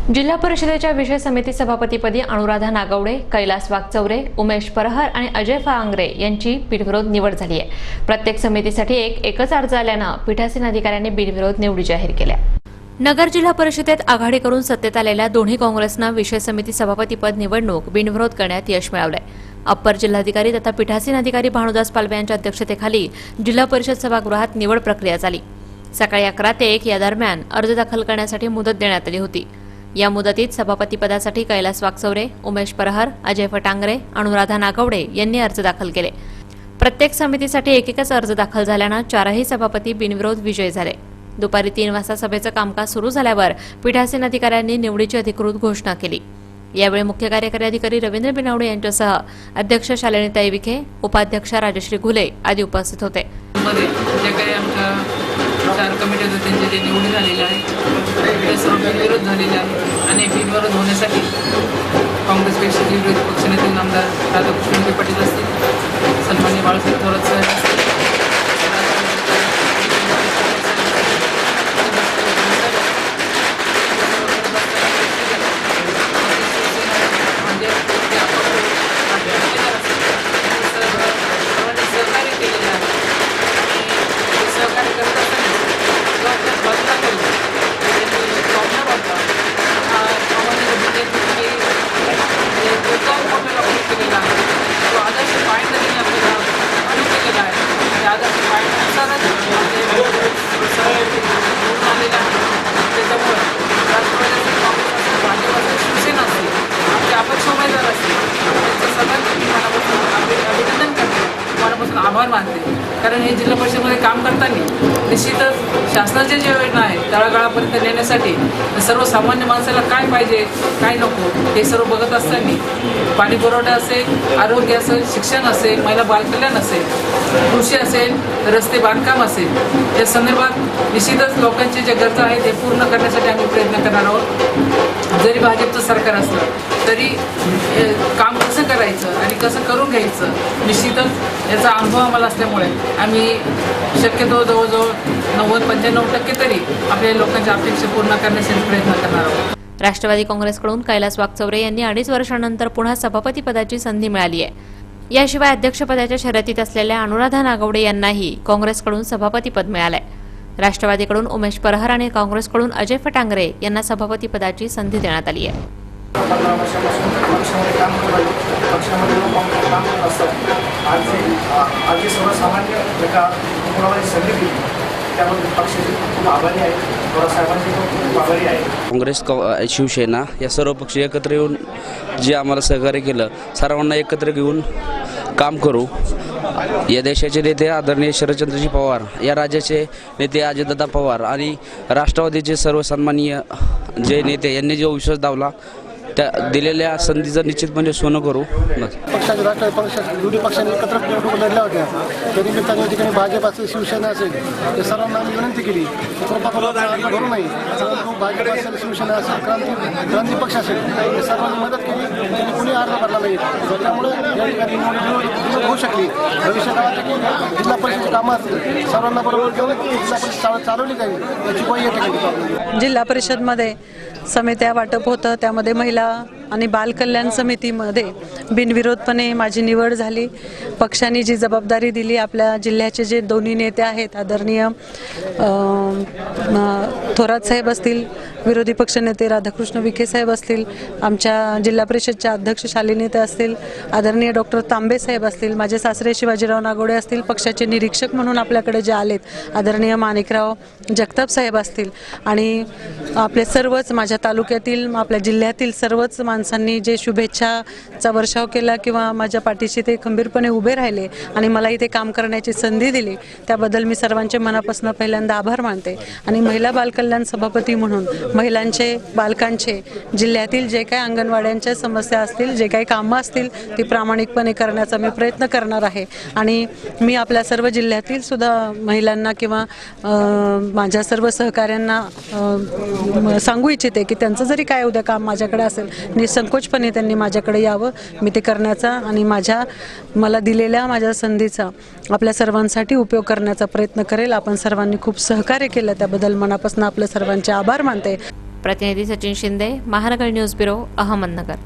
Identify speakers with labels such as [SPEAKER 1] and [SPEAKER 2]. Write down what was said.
[SPEAKER 1] जिल्हा परिषदेच्या विषय समिती सभापतीपदी अनुराधा नागवडे, कैलास वागचौरे, उमेश परहर आणि अजय फांगरे यांची बिनविरोध निवड झाली आहे। प्रत्येक समितीसाठी एकच अर्ज आल्यानं पीठासीन अधिकाऱ्यांनी बिनविरोध निवडी जाहीर केल्या। नगर जिल्हा परिषदेत आघाडी करून सत्तेत आलेल्या दोन्ही काँग्रेसना विषय समिती सभापतीपद निवडणूक बिनविरोध करण्यात यश मिळालंय। अप्पर जिल्हाधिकारी तथा पीठासीन अधिकारी भानुदास पालवे यांच्या अध्यक्षतेखाली जिल्हा परिषद सभागृहात निवड प्रक्रिया झाली। सकाळी 11 ते 1 या दरम्यान अर्ज दाखल करण्यासाठी मुदत देण्यात आली होती। या मुदतीत सभापतीपदासाठी कैलास वागचौरे, उमेश परहर, अजय फटांगरे, अनुराधा नागवडे यांनी अर्ज दाखल केले। प्रत्येक समितीसाठी एकच अर्ज दाखल झाल्यानं चारही सभापती बिनविरोध विजयी झाले। दुपारी 3 वाजता सभेचं कामकाज सुरू झाल्यावर पीठासीन अधिकाऱ्यांनी निवडीची अधिकृत घोषणा केली। यावेळी मुख्य कार्यकारी अधिकारी रवींद्र बिनावडे यांच्यासह अध्यक्ष शालिनीताई विखे, उपाध्यक्ष राजश्री घुले आदी उपस्थित होते।
[SPEAKER 2] चार कमिट्या त्यांचे जे निवडी झालेले आहे ते सर्व बिनविरोध झालेले आहे आणि बिनविरोध होण्यासाठी काँग्रेस पक्षाचे विरोधी पक्षनेते आमदार राधाकृष्ण पाटील असतील, सन्माननीय बाळासाहेब थोरात साहेब असतील, आभार मानते। कारण हे जिल्हा परिषदेमध्ये काम करताना निश्चितच शासनाच्या ज्या योजना आहेत तळागाळापर्यंत नेण्यासाठी सर्वसामान्य माणसाला काय पाहिजे काय नको हे सर्व बघत असताना पाणी पुरवठा असेल, आरोग्य असेल, शिक्षण असेल, महिला बालकल्याण असेल, कृषी असेल, रस्ते बांधकाम असेल, या संदर्भात निश्चितच लोकांचे जे गरजा आहेत ते पूर्ण करण्यासाठी आम्ही प्रयत्न करणार आहोत। जरी भाजपचं सरकार असलं तरी काम कसं करायचं आणि कसं करून घ्यायचं निश्चितच याचा अनुभव आम्हाला असल्यामुळे आम्ही शक्यतो जवळजवळ 90-95% तरी आपल्या लोकांच्या अपेक्षा पूर्ण करण्यासाठी प्रयत्न करणार आहोत।
[SPEAKER 1] राष्ट्रवादी काँग्रेसकडून कैलास वागचौरे यांनी 2.5 वर्षांनंतर पुन्हा सभापतीपदाची संधी मिळाली आहे। याशिवाय अध्यक्षपदाच्या शर्यतीत असलेल्या अनुराधा नागवडे यांनाही काँग्रेसकडून सभापतीपद मिळालंय। राष्ट्रवादीकडून उमेश परहर आणि काँग्रेसकडून अजय फटांगरे यांना सभापतीपदाची संधी देण्यात आली आहे।
[SPEAKER 3] 15 वर्षापासून पक्षामध्ये काम करत पक्षामध्ये काम करत असतात। आज सर्वसामान्य एका कोणाला संधी दिली त्याबद्दल पक्षाचे खूप आभारी आहे, साहेबांचे खूप आभारी आहे।
[SPEAKER 4] काँग्रेस, शिवसेना या सर्व पक्ष एकत्र येऊन जे आम्हाला सहकार्य केलं, सर्वांना एकत्र घेऊन काम करू। या देशाचे नेते आदरणीय शरदचंद्रजी पवार, या राज्याचे नेते अजितदादा पवार आणि राष्ट्रवादीचे सर्व सन्माननीय जे नेते यांनी जो विश्वास दावला त्या दिलेल्या संधीचं निश्चितपणे सोनं करू।
[SPEAKER 3] पक्षाचे राष्ट्रवादी पक्ष दोन्ही पक्षांनी एकत्र निवडणूक लढल्या होत्या, तरी मी त्या ठिकाणी भाजप असेल, शिवसेना असेल, ते सर्वांना आम्ही विनंती केली करू नये। भाजप असेल, शिवसेना असेल, क्रांती पक्ष असेल, हे सर्वांनी मदत केली, त्यांनी कुणी अर्ज भरला नाही। त्यामुळे या ठिकाणी निवडणूक होऊ शकली। भविष्यात जिल्हा परिषदेची कामं असतील सर्वांना बरोबर घेऊन जिल्हा परिषद चालवली जाईल याची ग्वाही या ठिकाणी।
[SPEAKER 5] जिल्हा परिषदमध्ये समित्या वाटप होतं, त्यामध्ये महिला आणि बालकल्याण समितीमध्ये बिनविरोधपणे माझी निवड झाली। पक्षाने जी जबाबदारी दिली, आपल्या जिल्ह्याचे जे दोन्ही नेते आहेत आदरणीय थोरात साहेब असतील, विरोधी पक्षनेते राधाकृष्ण विखे साहेब असतील, आमच्या जिल्हा परिषदच्या अध्यक्ष शालिनीताई असतील, आदरणीय डॉक्टर तांबे साहेब असतील, माझे सासरे शिवाजीराव नागवडे असतील, पक्षाचे निरीक्षक म्हणून आपल्याकडे जे आलेत आदरणीय माणिकराव जगताप साहेब असतील आणि आपले सर्वच माझ्या तालुक्यातील आपल्या जिल्ह्यातील सर्वच माणसांनी जे शुभेच्छाचा वर्षाव केला किंवा माझ्या पाठीशी ते खंबीरपणे उभे राहिले आणि मला इथे काम करण्याची संधी दिली, त्याबद्दल मी सर्वांचे मनापासून पहिल्यांदा आभार मानते। आणि महिला बालकल्याण सभापती म्हणून महिलांचे, बालकांचे जिल्ह्यातील जे काही अंगणवाड्यांच्या समस्या असतील, जे काही कामं असतील ती प्रामाणिकपणे करण्याचा मी प्रयत्न करणार आहे। आणि मी आपल्या सर्व जिल्ह्यातील सुद्धा महिलांना किंवा माझ्या सर्व सहकाऱ्यांना सांगू इच्छिते की त्यांचं जरी काय उद्या काम माझ्याकडे असेल निसंकोचपणे त्यांनी माझ्याकडे यावं। मी ते करण्याचा आणि मला दिलेल्या माझ्या संधीचा आपल्या सर्वांसाठी उपयोग करण्याचा प्रयत्न करेल। आपण सर्वांनी खूप सहकार्य केलं त्याबद्दल मनापासून आपल्या सर्वांचे आभार मानते।
[SPEAKER 1] प्रतिनिधी सचिन शिंदे, महानगर न्यूज ब्युरो, अहमदनगर.